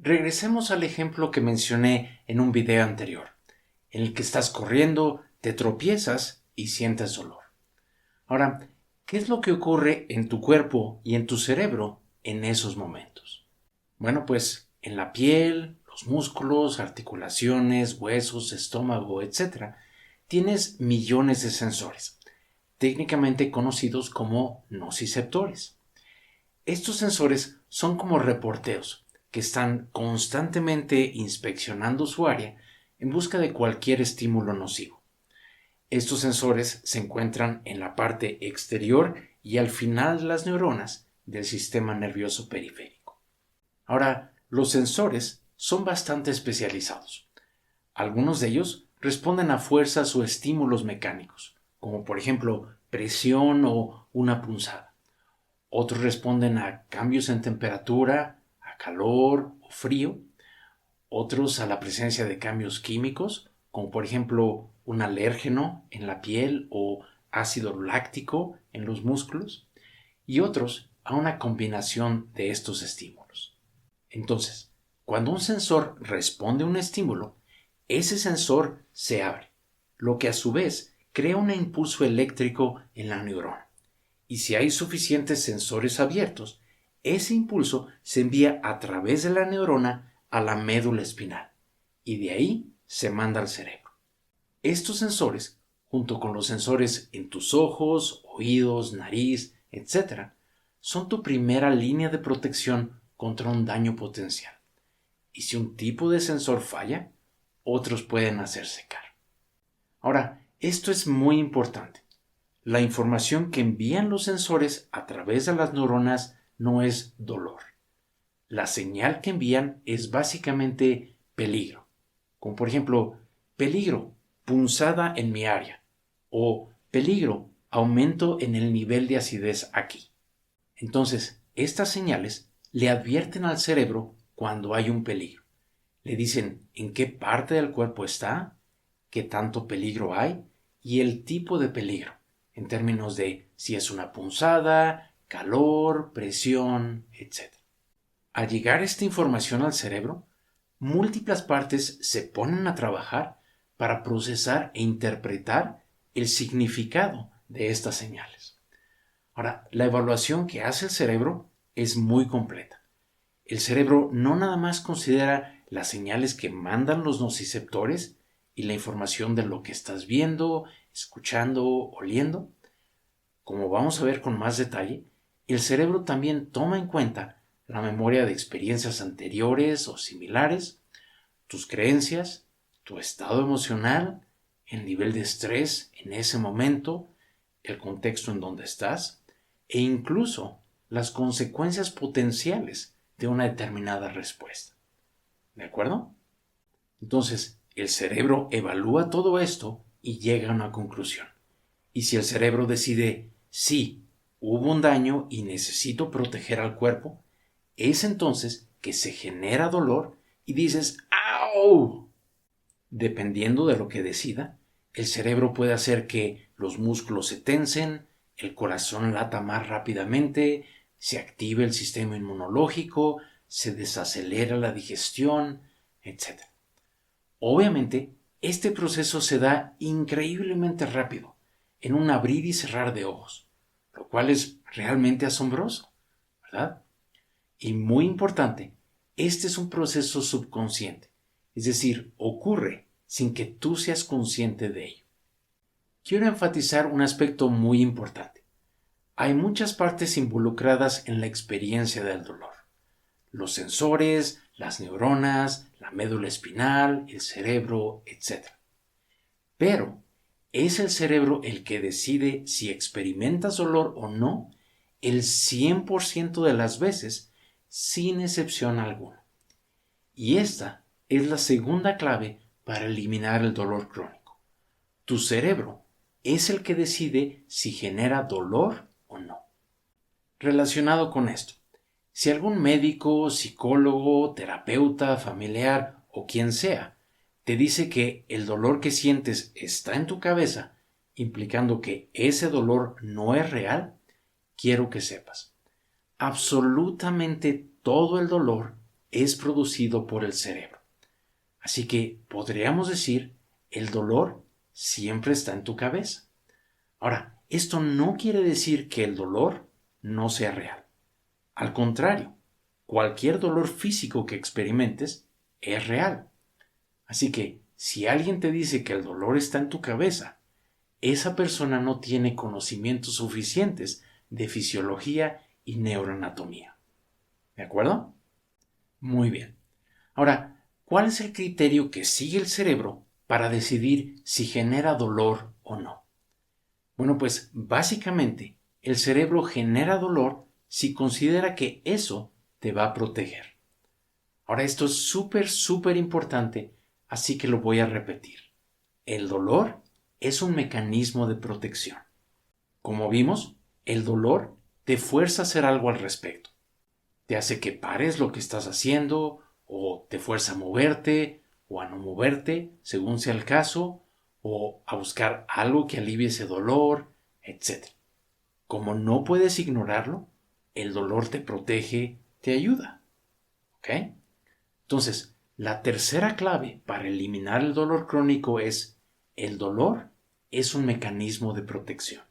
Regresemos al ejemplo que mencioné en un video anterior, en el que estás corriendo, te tropiezas y sientes dolor. Ahora, ¿qué es lo que ocurre en tu cuerpo y en tu cerebro en esos momentos? Bueno, pues en la piel, los músculos, articulaciones, huesos, estómago, etc., tienes millones de sensores, técnicamente conocidos como nociceptores. Estos sensores son como reporteros que están constantemente inspeccionando su área en busca de cualquier estímulo nocivo. Estos sensores se encuentran en la parte exterior y al final de las neuronas del sistema nervioso periférico. Ahora, los sensores son bastante especializados. Algunos de ellos responden a fuerzas o estímulos mecánicos, como por ejemplo presión o una punzada. Otros responden a cambios en temperatura, a calor o frío. Otros a la presencia de cambios químicos, como por ejemplo un alérgeno en la piel o ácido láctico en los músculos. Y otros a una combinación de estos estímulos. Entonces, cuando un sensor responde a un estímulo, ese sensor se abre, lo que a su vez crea un impulso eléctrico en la neurona. Y si hay suficientes sensores abiertos, ese impulso se envía a través de la neurona a la médula espinal y de ahí se manda al cerebro. Estos sensores, junto con los sensores en tus ojos, oídos, nariz, etc., son tu primera línea de protección contra un daño potencial. Y si un tipo de sensor falla, otros pueden hacerse cargo. Ahora, esto es muy importante. La información que envían los sensores a través de las neuronas no es dolor. La señal que envían es básicamente peligro, como por ejemplo, peligro, punzada en mi área, o peligro, aumento en el nivel de acidez aquí. Entonces, estas señales le advierten al cerebro cuando hay un peligro. Le dicen en qué parte del cuerpo está, qué tanto peligro hay y el tipo de peligro, en términos de si es una punzada, calor, presión, etc. Al llegar esta información al cerebro, múltiples partes se ponen a trabajar para procesar e interpretar el significado de estas señales. Ahora, la evaluación que hace el cerebro es muy completa. El cerebro no nada más considera las señales que mandan los nociceptores y la información de lo que estás viendo, escuchando, oliendo. Como vamos a ver con más detalle, el cerebro también toma en cuenta la memoria de experiencias anteriores o similares, tus creencias, tu estado emocional, el nivel de estrés en ese momento, el contexto en donde estás e incluso las consecuencias potenciales de una determinada respuesta. ¿De acuerdo? Entonces, el cerebro evalúa todo esto y llega a una conclusión. Y si el cerebro decide, sí, hubo un daño y necesito proteger al cuerpo, es entonces que se genera dolor y dices, ¡au! Dependiendo de lo que decida, el cerebro puede hacer que los músculos se tensen, el corazón lata más rápidamente, se active el sistema inmunológico, se desacelera la digestión, etc. Obviamente, este proceso se da increíblemente rápido, en un abrir y cerrar de ojos, lo cual es realmente asombroso, ¿verdad? Y muy importante, este es un proceso subconsciente, es decir, ocurre sin que tú seas consciente de ello. Quiero enfatizar un aspecto muy importante. Hay muchas partes involucradas en la experiencia del dolor. Los sensores, las neuronas, la médula espinal, el cerebro, etc. Pero es el cerebro el que decide si experimentas dolor o no el 100% de las veces, sin excepción alguna. Y esta es la segunda clave para eliminar el dolor crónico. Tu cerebro es el que decide si genera dolor o no. Relacionado con esto, si algún médico, psicólogo, terapeuta, familiar o quien sea te dice que el dolor que sientes está en tu cabeza, implicando que ese dolor no es real, quiero que sepas, absolutamente todo el dolor es producido por el cerebro. Así que podríamos decir, el dolor siempre está en tu cabeza. Ahora, esto no quiere decir que el dolor no sea real. Al contrario, cualquier dolor físico que experimentes es real. Así que, si alguien te dice que el dolor está en tu cabeza, esa persona no tiene conocimientos suficientes de fisiología y neuroanatomía. ¿De acuerdo? Muy bien. Ahora, ¿cuál es el criterio que sigue el cerebro para decidir si genera dolor o no? Bueno, pues básicamente el cerebro genera dolor si considera que eso te va a proteger. Ahora, esto es súper importante, así que lo voy a repetir. El dolor es un mecanismo de protección. Como vimos, el dolor te fuerza a hacer algo al respecto. Te hace que pares lo que estás haciendo, o te fuerza a moverte, o a no moverte, según sea el caso, o a buscar algo que alivie ese dolor, etc. Como no puedes ignorarlo, el dolor te protege, te ayuda. ¿Ok? Entonces, la tercera clave para eliminar el dolor crónico es: el dolor es un mecanismo de protección.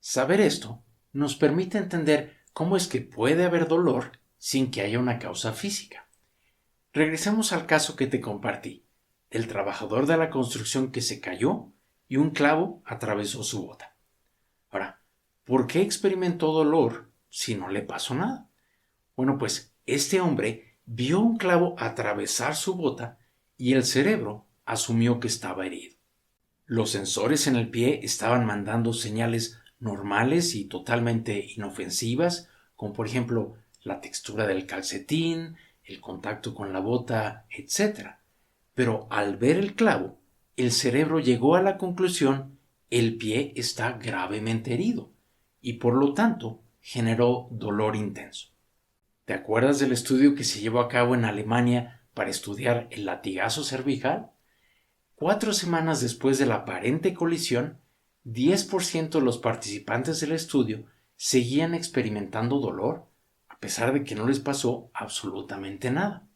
Saber esto nos permite entender cómo es que puede haber dolor sin que haya una causa física. Regresemos al caso que te compartí, del trabajador de la construcción que se cayó y un clavo atravesó su bota. Ahora, ¿por qué experimentó dolor si no le pasó nada? Bueno, pues este hombre vio un clavo atravesar su bota y el cerebro asumió que estaba herido. Los sensores en el pie estaban mandando señales normales y totalmente inofensivas, como por ejemplo la textura del calcetín, el contacto con la bota, etc. Pero al ver el clavo, el cerebro llegó a la conclusión: el pie está gravemente herido y por lo tanto generó dolor intenso. ¿Te acuerdas del estudio que se llevó a cabo en Alemania para estudiar el latigazo cervical? 4 semanas después de la aparente colisión, 10% de los participantes del estudio seguían experimentando dolor, a pesar de que no les pasó absolutamente nada.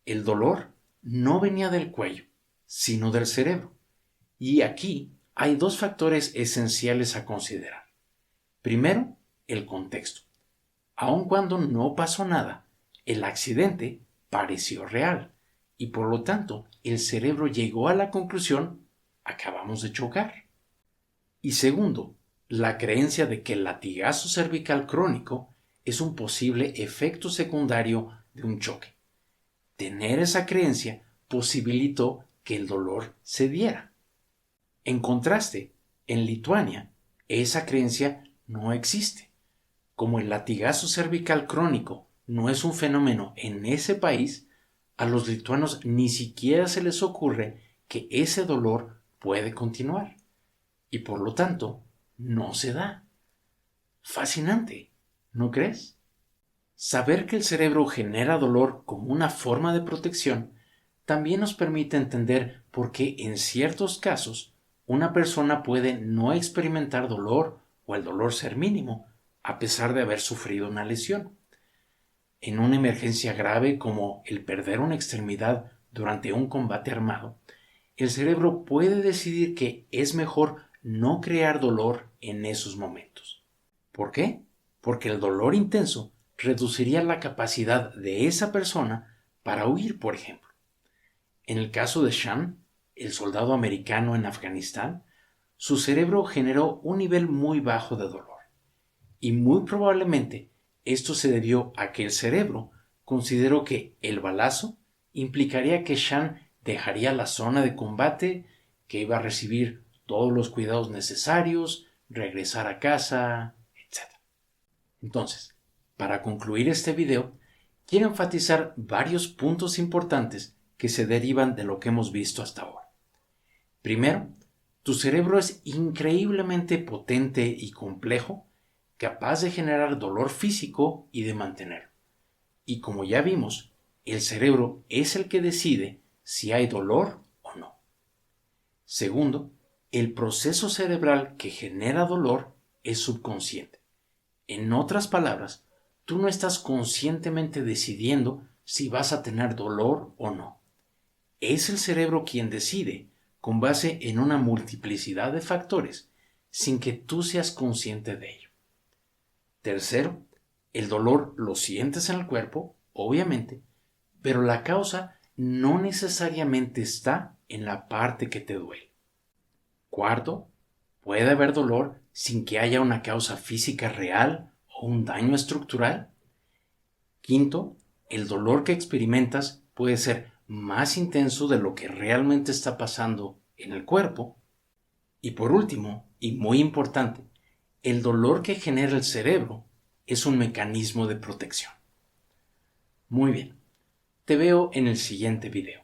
El dolor no venía del cuello, sino del cerebro. Y aquí hay 2 factores esenciales a considerar. Primero, el contexto. Aun cuando no pasó nada, el accidente pareció real y por lo tanto el cerebro llegó a la conclusión: acabamos de chocar. Y segundo, la creencia de que el latigazo cervical crónico es un posible efecto secundario de un choque. Tener esa creencia posibilitó que el dolor se diera. En contraste, en Lituania, esa creencia no existe. Como el latigazo cervical crónico no es un fenómeno en ese país, a los lituanos ni siquiera se les ocurre que ese dolor puede continuar y por lo tanto no se da. Fascinante, ¿no crees? Saber que el cerebro genera dolor como una forma de protección también nos permite entender por qué en ciertos casos una persona puede no experimentar dolor o el dolor ser mínimo a pesar de haber sufrido una lesión. En una emergencia grave como el perder una extremidad durante un combate armado, el cerebro puede decidir que es mejor no crear dolor en esos momentos. ¿Por qué? Porque el dolor intenso reduciría la capacidad de esa persona para huir, por ejemplo. En el caso de Shan, el soldado americano en Afganistán, su cerebro generó un nivel muy bajo de dolor. Y muy probablemente esto se debió a que el cerebro consideró que el balazo implicaría que Shan dejaría la zona de combate, que iba a recibir todos los cuidados necesarios, regresar a casa, etc. Entonces, para concluir este video, quiero enfatizar varios puntos importantes que se derivan de lo que hemos visto hasta ahora. Primero, tu cerebro es increíblemente potente y complejo, capaz de generar dolor físico y de mantenerlo. Y como ya vimos, el cerebro es el que decide si hay dolor o no. Segundo, el proceso cerebral que genera dolor es subconsciente. En otras palabras, tú no estás conscientemente decidiendo si vas a tener dolor o no. Es el cerebro quien decide con base en una multiplicidad de factores sin que tú seas consciente de ello. Tercero, el dolor lo sientes en el cuerpo, obviamente, pero la causa no necesariamente está en la parte que te duele. Cuarto, puede haber dolor sin que haya una causa física real o un daño estructural. Quinto, el dolor que experimentas puede ser más intenso de lo que realmente está pasando en el cuerpo. Y por último, y muy importante, el dolor que genera el cerebro es un mecanismo de protección. Muy bien, te veo en el siguiente video.